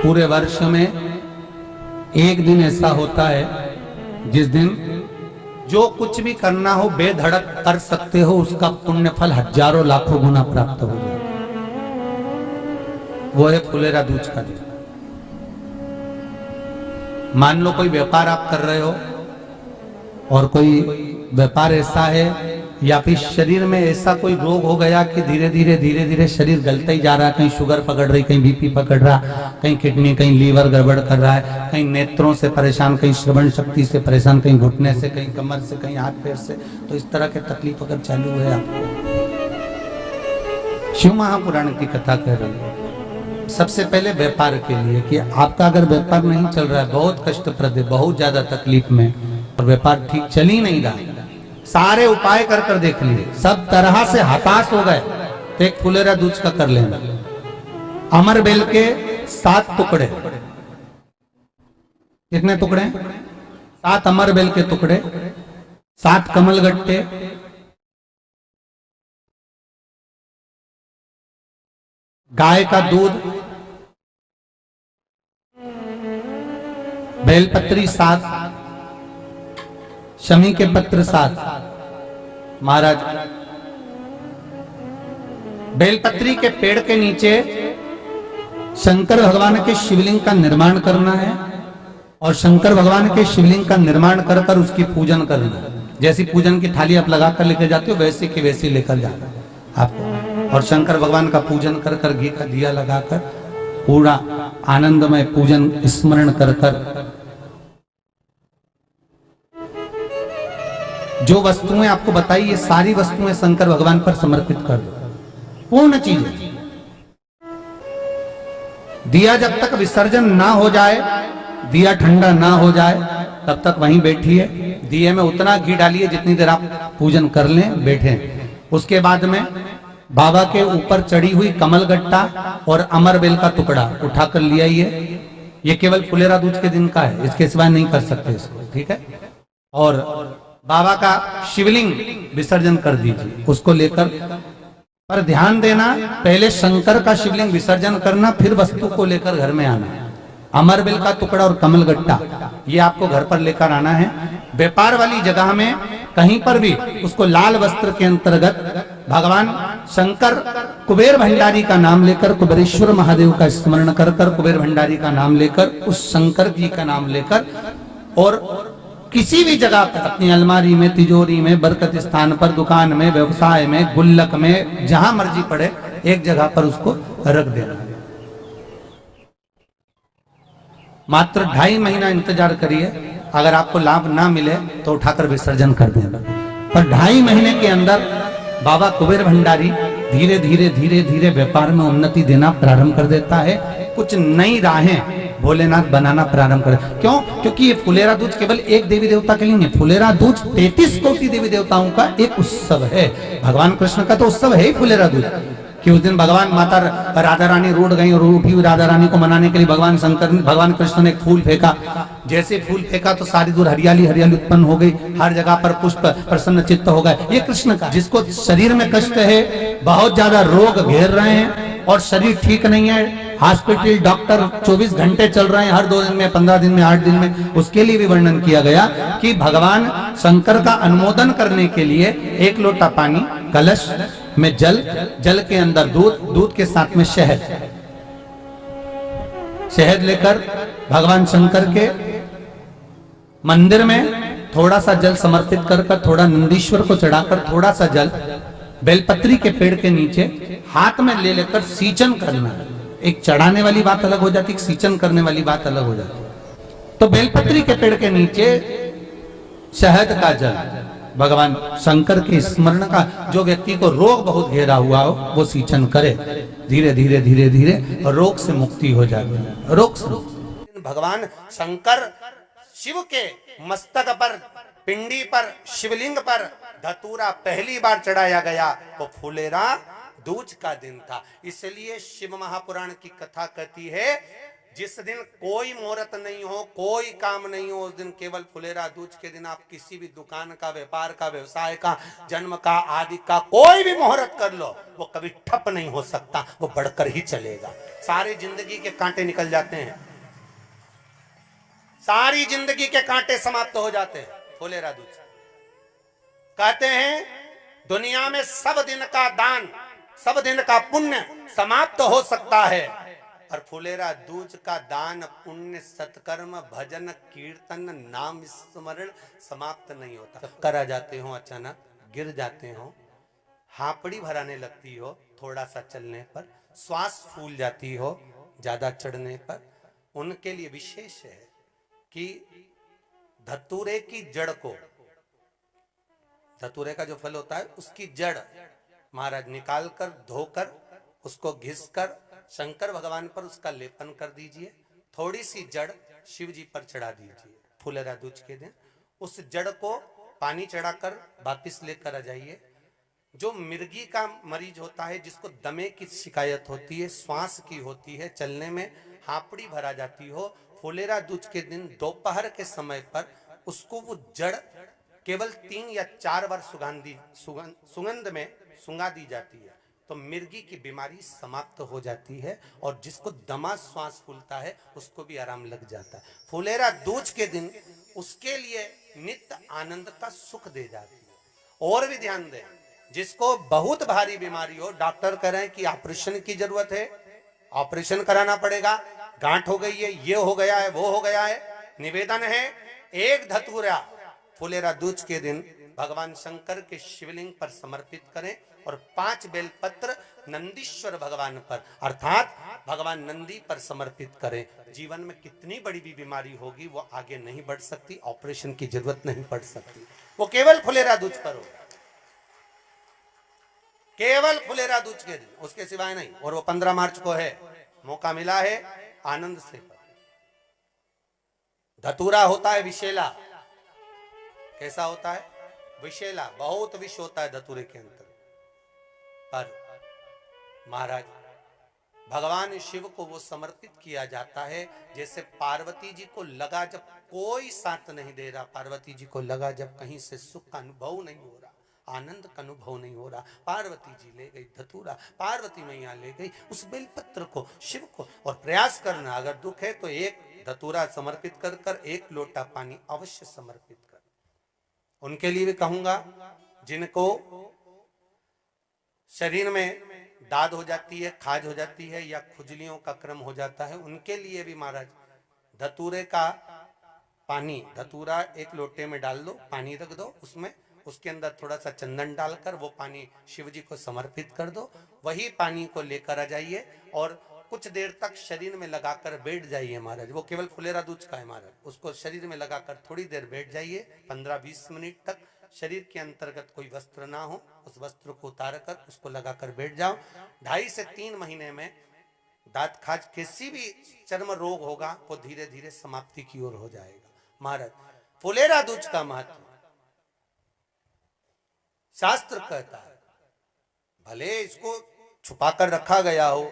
पूरे वर्ष में एक दिन ऐसा होता है जिस दिन जो कुछ भी करना हो बेधड़क कर सकते हो, उसका पुण्य फल हजारों लाखों गुना प्राप्त हो जाए। वो है फुलेरा दूज का दिन। मान लो कोई व्यापार आप कर रहे हो और कोई व्यापार ऐसा है या फिर शरीर में ऐसा कोई रोग हो गया कि धीरे धीरे शरीर गलता ही जा रहा है। कहीं शुगर पकड़ रही, कहीं बीपी पकड़ रहा, कहीं किडनी, कहीं लीवर गड़बड़ कर रहा है, कहीं नेत्रों से परेशान, कहीं श्रवण शक्ति से परेशान, कहीं घुटने से, कहीं कमर से, कहीं हाथ पैर से। तो इस तरह के तकलीफ अगर चालू है आपको, शिव महापुराण की कथा कह रही है। सबसे पहले व्यापार के लिए कि आपका अगर व्यापार नहीं चल रहा है, बहुत कष्टप्रद है, बहुत ज्यादा तकलीफ में, और व्यापार ठीक चल ही नहीं रहा, सारे उपाय कर कर देख लिए, सब तरह से हताश हो गए, तो एक फुलेरा दूज का कर लेना। अमर बेल के 7 टुकड़े। कितने टुकड़े? 7 अमर बेल के टुकड़े, 7 कमल गट्टे, गाय का दूध, बेलपत्री 7, शमी के पत्र 7। महाराज, बेलपत्री के पेड़ के नीचे शंकर भगवान के शिवलिंग का निर्माण करना है, और शंकर भगवान के शिवलिंग का निर्माण कर कर उसकी पूजन करना है। जैसी पूजन की थाली आप लगा कर लेकर जाते हो, वैसे की वैसी लेकर जाना आपको, और शंकर भगवान का पूजन कर कर, घी का दिया लगाकर पूरा आनंदमय पूजन स्मरण कर कर, जो वस्तुएं आपको बताई, ये सारी वस्तुएं शंकर भगवान पर समर्पित कर दो, पूर्ण चीजें। दिया जब तक विसर्जन ना हो जाए, दिया ठंडा ना हो जाए, तब तक वहीं बैठिए। दिए में उतना घी डालिए जितनी देर आप पूजन कर लें, बैठे। उसके बाद में बाबा के ऊपर चढ़ी हुई कमल गट्टा और अमर बेल का टुकड़ा उठाकर ले आइए। ये केवल फुलेरा दूज के दिन का है, इसके सिवाय नहीं कर सकते इसको, ठीक है। और बाबा का शिवलिंग विसर्जन कर दीजिए, उसको लेकर, पर ध्यान देना, पहले शंकर का शिवलिंग विसर्जन करना, फिर वस्तु को लेकर घर में आना। अमर बेल का टुकड़ा और कमल गट्टा ये आपको घर पर लेकर आना है। व्यापार वाली जगह में कहीं पर भी उसको लाल वस्त्र के अंतर्गत भगवान शंकर, कुबेर भंडारी का नाम लेकर, कुबेरेश्वर महादेव का स्मरण कर कर, कुबेर भंडारी का नाम लेकर, उस शंकर जी का नाम लेकर, और किसी भी जगह पर अपनी अलमारी में, तिजोरी में, बरकत स्थान पर, दुकान में, व्यवसाय में, गुल्लक में, जहां मर्जी पड़े, एक जगह पर उसको रख देना। मात्र 2.5 महीना इंतजार करिए, अगर आपको लाभ ना मिले तो उठाकर विसर्जन कर देना। पर 2.5 महीने के अंदर बाबा कुबेर भंडारी धीरे धीरे व्यापार में उन्नति देना प्रारंभ कर देता है। कुछ नई राहें भोलेनाथ बनाना प्रारंभ कर। क्यों? क्योंकि ये फुलेरा दूज केवल एक देवी देवता के लिए नहीं, फुलेरा दूज 33 कोटि देवी देवताओं का एक उत्सव है। भगवान कृष्ण का तो उत्सव है ही फुलेरा दूज, कि उस दिन भगवान माता राधा रानी रूठ गई, और रूठी हुई राधा रानी को मनाने के लिए भगवान कृष्ण ने एक फूल फेंका। जैसे फूल फेंका तो सारी दूर हरियाली उत्पन्न हो गई, हर जगह पर पुष्प प्रसन्न चित्त हो गए। ये कृष्ण का, जिसको शरीर में कष्ट है, बहुत ज्यादा रोग घेर रहे हैं और शरीर ठीक नहीं है, हॉस्पिटल डॉक्टर 24 घंटे चल रहे हैं, हर 2 दिन में, 15 दिन में, 8 दिन में, उसके लिए भी वर्णन किया गया कि भगवान शंकर का अनुमोदन करने के लिए 1 लोटा पानी, कलश में जल, जल के अंदर दूध, दूध के साथ में शहद, शहद लेकर भगवान शंकर के मंदिर में थोड़ा सा जल समर्पित कर कर, थोड़ा नंदीश्वर को चढ़ाकर, थोड़ा सा जल बेलपत्री के पेड़ के नीचे हाथ में ले लेकर सींचन करना है। एक चढ़ाने वाली बात अलग हो जाती, सींचन करने वाली बात अलग हो जाती। तो बेलपत्री के पेड़ के नीचे शहद का जल, भगवान शंकर के स्मरण का, जो व्यक्ति को रोग बहुत घेरा हुआ हो वो सींचन करे, धीरे धीरे रोग से मुक्ति हो जाती है। रोग से भगवान शंकर शिव के मस्तक पर, पिंडी पर, शिवलिंग पर धतूरा पहली बार चढ़ाया गया तो फुलेरा दूज का दिन था। इसलिए शिव महापुराण की कथा कहती है, जिस दिन कोई मुहूर्त नहीं हो, कोई काम नहीं हो, उस दिन केवल फुलेरा दूज के दिन आप किसी भी दुकान का, व्यापार का, व्यवसाय का, जन्म का, आदि का कोई भी मुहूर्त कर लो, वो कभी ठप नहीं हो सकता, वो बढ़कर ही चलेगा। सारी जिंदगी के कांटे निकल जाते हैं, सारी जिंदगी के कांटे समाप्त हो जाते हैं फुलेरा दूज। कहते हैं दुनिया में सब दिन का दान, सब दिन का पुण्य समाप्त हो सकता है, और फुलेरा दूज का दान, पुण्य, सत्कर्म, भजन, कीर्तन, नाम स्मरण समाप्त नहीं होता। चक्कर आ जाते हो, अचानक गिर जाते हो, हापड़ी भराने लगती हो थोड़ा सा चलने पर, श्वास फूल जाती हो ज्यादा चढ़ने पर, उनके लिए विशेष है कि धतूरे की जड़ को, धतूरे का जो फल होता है उसकी जड़ महाराज निकाल कर, धोकर, उसको घिसकर शंकर भगवान पर उसका लेपन कर दीजिए। थोड़ी सी जड़ शिव जी पर चढ़ा दीजिए फुलेरा दूज के दिन। उस जड़ को पानी चढ़ाकर वापिस लेकर आ जाइए। जो मिर्गी का मरीज होता है, जिसको दमे की शिकायत होती है, श्वास की होती है, चलने में हापड़ी भरा जाती हो, फुलेरा दूज के दिन दोपहर के समय पर उसको वो जड़ केवल 3 या 4 बार सुगंध में सुंगा दी जाती है, तो मिर्गी की बीमारी समाप्त हो जाती है, और जिसको दमा श्वास फूलता है उसको भी आराम लग जाता है। फुलेरा दूज के दिन उसके लिए नित्य आनंद का सुख दे जाती है। और भी ध्यान दें, जिसको बहुत भारी बीमारी हो, डॉक्टर कह रहे हैं कि ऑपरेशन की जरूरत है, ऑपरेशन कराना पड़ेगा, गांठ हो गई है, ये हो गया है, वो हो गया है, निवेदन है एक धतूरा फुलेरा दूज के दिन भगवान शंकर के शिवलिंग पर समर्पित करें, और 5 बेलपत्र नंदीश्वर भगवान पर अर्थात भगवान नंदी पर समर्पित करें। जीवन में कितनी बड़ी भी बीमारी होगी वो आगे नहीं बढ़ सकती, ऑपरेशन की जरूरत नहीं पड़ सकती, वो केवल फुलेरा दूज पर होगा, केवल फुलेरा दूज के दिन, उसके सिवाय नहीं। और वो 15 मार्च को है, मौका मिला है, आनंद से। धतूरा होता है विषैला, कैसा होता है? विषैला, बहुत विष होता है धतूरे के अंदर। पर महाराज भगवान शिव को वो समर्पित किया जाता है, जैसे पार्वती जी को लगा जब कोई साथ नहीं दे रहा, पार्वती जी को लगा जब कहीं से सुख का अनुभव नहीं हो रहा, आनंद का अनुभव नहीं हो रहा, पार्वती जी ले गई धतूरा, पार्वती मैया ले गई उस बेलपत्र को शिव को। और प्रयास करना, अगर दुख है तो एक धतूरा समर्पित कर कर 1 लोटा पानी अवश्य समर्पित कर। उनके लिए भी कहूंगा जिनको शरीर में दाद हो जाती है, खाज हो जाती है, या खुजलियों का क्रम हो जाता है, उनके लिए भी महाराज धतूरे का पानी, धतूरा 1 लोटे में डाल दो, पानी रख दो उसमें, उसके अंदर थोड़ा सा चंदन डालकर वो पानी शिव जी को समर्पित कर दो। वही पानी को लेकर आ जाइए और कुछ देर तक शरीर में लगाकर बैठ जाइए महाराज। वो केवल फुलेरा दूज का है महाराज, उसको शरीर में लगाकर थोड़ी देर बैठ जाइए, 15-20 मिनट तक। शरीर के अंतर्गत कोई वस्त्र ना हो, उस वस्त्र को उतार कर उसको लगाकर बैठ जाओ। 2.5 से 3 महीने में दांत खाज, किसी भी चर्म रोग होगा वो धीरे धीरे समाप्ति की ओर हो जाएगा। महाराज फुलेरा दूज का महत्व शास्त्र कहता है, भले इसको छुपा कर रखा गया हो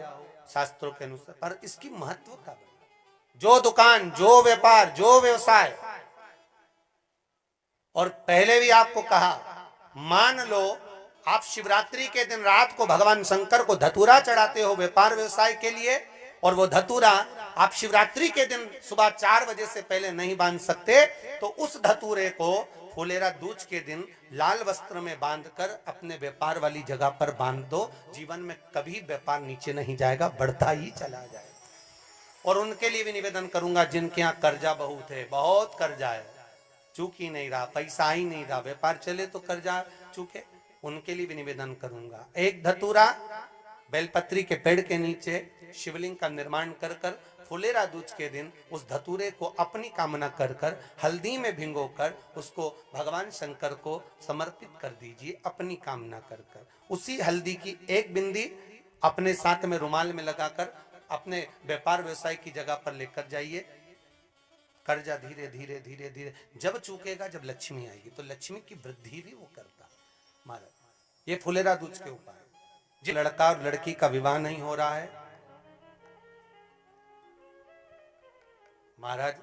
शास्त्रों के अनुसार, पर इसकी महत्व का, जो दुकान, जो व्यापार, जो व्यवसाय, और पहले भी आपको कहा, मान लो आप शिवरात्रि के दिन रात को भगवान शंकर को धतूरा चढ़ाते हो व्यापार व्यवसाय के लिए, और वो धतूरा आप शिवरात्रि के दिन सुबह 4 बजे से पहले नहीं बांध सकते, तो उस धतूरे को फुलेरा दूज के दिन लाल वस्त्र में बांधकर अपने व्यापार वाली जगह पर बांध दो। जीवन में कभी व्यापार नीचे नहीं जाएगा, बढ़ता ही चला जाएगा। और उनके लिए भी निवेदन करूंगा जिनके यहाँ कर्जा बहुत है, बहुत कर्जा है, चूक ही नहीं रहा, पैसा ही नहीं रहा, व्यापार चले तो कर्जा चूके, उनके लिए भी निवेदन करूंगा, एक धतूरा बेलपत्री के पेड़ के नीचे शिवलिंग का निर्माण कर कर फुलेरा दूज के दिन उस धतूरे को अपनी कामना कर कर हल्दी में भिंगोकर उसको भगवान शंकर को समर्पित कर दीजिए अपनी कामना कर कर। उसी हल्दी की 1 बिंदी अपने साथ में रुमाल में लगाकर अपने व्यापार व्यवसाय की जगह पर लेकर जाइए। कर्जा धीरे धीरे धीरे धीरे जब चूकेगा, जब लक्ष्मी आएगी, तो लक्ष्मी की वृद्धि भी वो करता। महाराज ये फुलेरा दूज के उपाय। जो लड़का और लड़की का विवाह नहीं हो रहा है, महाराज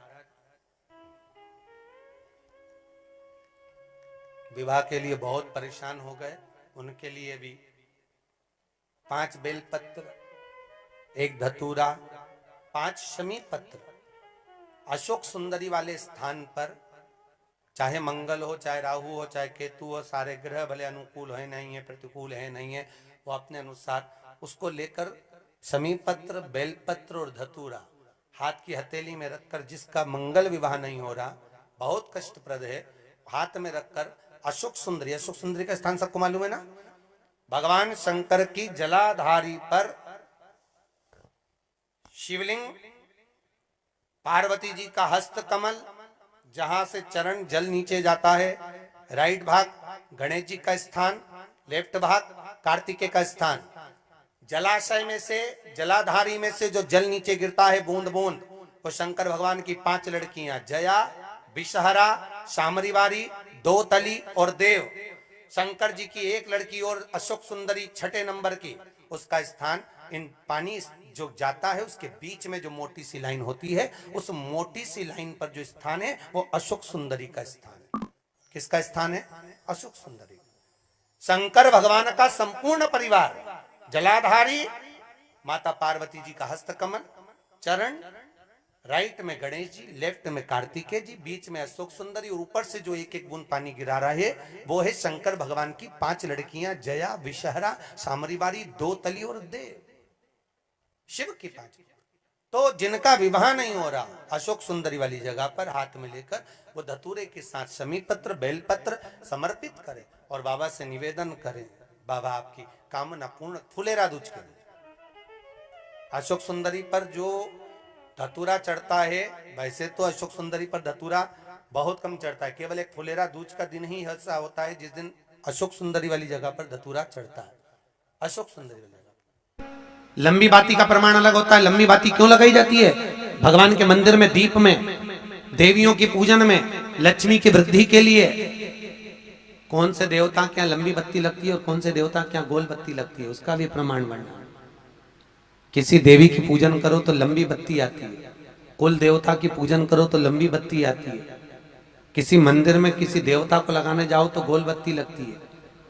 विवाह के लिए बहुत परेशान हो गए, उनके लिए भी 5 बेलपत्र, 1 धतूरा, 5 शमी पत्र अशोक सुंदरी वाले स्थान पर, चाहे मंगल हो, चाहे राहु हो, चाहे केतु हो, सारे ग्रह भले अनुकूल है नहीं है, प्रतिकूल है नहीं है, वो अपने अनुसार उसको लेकर शमी पत्र, बेलपत्र और धतूरा हाथ की हथेली में रखकर, जिसका मंगल विवाह नहीं हो रहा, बहुत कष्टप्रद है, हाथ में रखकर अशोक सुंदरी का स्थान सबको मालूम है ना, भगवान शंकर की जलाधारी पर शिवलिंग, पार्वती जी का हस्त कमल, जहां से चरण जल नीचे जाता है, राइट भाग गणेश जी का स्थान, लेफ्ट भाग कार्तिकेय का स्थान, जलाशय में से, जलाधारी में से जो जल नीचे गिरता है बूंद बूंद, वो शंकर भगवान की 5 लड़कियां, जया, विषहरा, शामरीवारी, दो तली और देव, शंकर जी की 1 लड़की और अशोक सुंदरी 6 नंबर की, उसका स्थान, इन पानी जो जाता है उसके बीच में जो मोटी सी लाइन होती है, उस मोटी सी लाइन पर जो स्थान है वो अशोक सुंदरी का स्थान है। किसका स्थान है? अशोक सुंदरी। शंकर भगवान का संपूर्ण परिवार, जलाधारी माता पार्वती जी का हस्तकमल, चरण, राइट में गणेश जी, लेफ्ट में कार्तिकेय जी, बीच में अशोक सुंदरी, और ऊपर से जो 1-1 बूंद पानी गिरा रहा है वो है शंकर भगवान की 5 लड़कियां, जया, विषहरा, शामरीवारी, दो तली और देव, शिव की 5। तो जिनका विवाह नहीं हो रहा, अशोक सुंदरी वाली जगह पर हाथ में लेकर वो धतूरे के साथ शमी पत्र, बेलपत्र समर्पित करें और बाबा से निवेदन करें, बाबा आपकी कामना पूर्ण, फुलेरा दूज करें। अशोक सुंदरी पर जो धतूरा चढ़ता है, वैसे तो अशोक सुंदरी पर धतूरा बहुत कम चढ़ता है, केवल एक फुलेरा दूज का दिन ही ऐसा होता है जिस दिन अशोक सुंदरी वाली जगह पर धतूरा चढ़ता है। अशोक सुंदरी वाली जगह लंबी बाती का प्रमाण अलग होता है। लंबी बाती क्यों लगाई जाती है? भगवान के मंदिर में दीप में, देवियों की पूजन में, लक्ष्मी की वृद्धि के लिए। कौन से देवता क्या लंबी बत्ती लगती है और कौन से देवता क्या गोल बत्ती लगती है, उसका भी प्रमाण बनना। किसी देवी की पूजन करो तो लंबी बत्ती आती है, कुल देवता की पूजन करो तो लंबी बत्ती आती है, किसी मंदिर में किसी देवता को लगाने जाओ तो गोल बत्ती लगती है,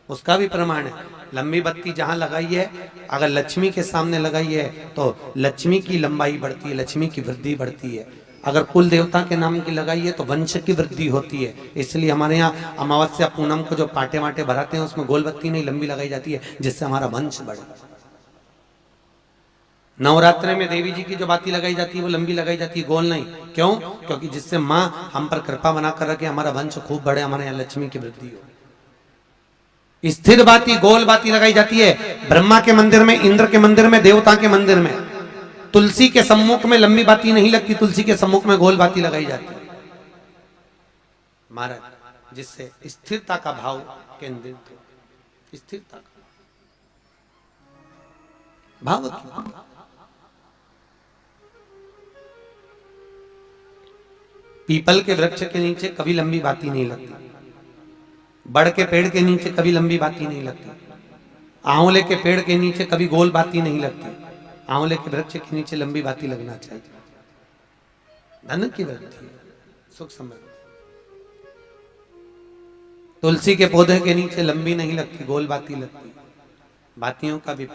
उसका भी प्रमाण है। लंबी बत्ती जहां लगाई है, अगर लक्ष्मी के सामने लगाई है तो लक्ष्मी की लंबाई बढ़ती है, लक्ष्मी की वृद्धि बढ़ती है। अगर कुल देवता के नाम की लगाई है तो वंश की वृद्धि होती है। इसलिए हमारे यहाँ अमावस्या पूनम को जो पाटे वाटे भराते हैं उसमें गोल बत्ती नहीं लंबी लगाई जाती है, जिससे हमारा वंश बढ़े। नवरात्रि में देवी जी की जो बाती लगाई जाती है वो लंबी लगाई जाती है, गोल नहीं। क्यों? क्योंकि जिससे माँ हम पर कृपा बना कर रखे, हमारा वंश खूब बढ़े, हमारे यहाँ लक्ष्मी की वृद्धि हो। स्थिर बाती, गोल बाती लगाई जाती है ब्रह्मा के मंदिर में, इंद्र के मंदिर में, देवता के मंदिर में। तुलसी के सम्मुख में लंबी बाती नहीं लगती, तुलसी के सम्मुख में गोल बाती लगाई जाती है महाराज, जिससे स्थिरता का भाव केंद्रित हो। स्थिरता का भाव पीपल के वृक्ष के नीचे कभी लंबी बाती नहीं लगती, बड़ के पेड़ के नीचे कभी लंबी बाती नहीं लगती, आंवले के पेड़ के नीचे कभी गोल बाती नहीं लगती। आंवले के वृक्ष के नीचे लंबी बाती लगना चाहिए, धन की वृद्धि, सुख समृद्धि। तुलसी के पौधे के नीचे लंबी नहीं लगती, गोल बाती लगती। बातियों का भी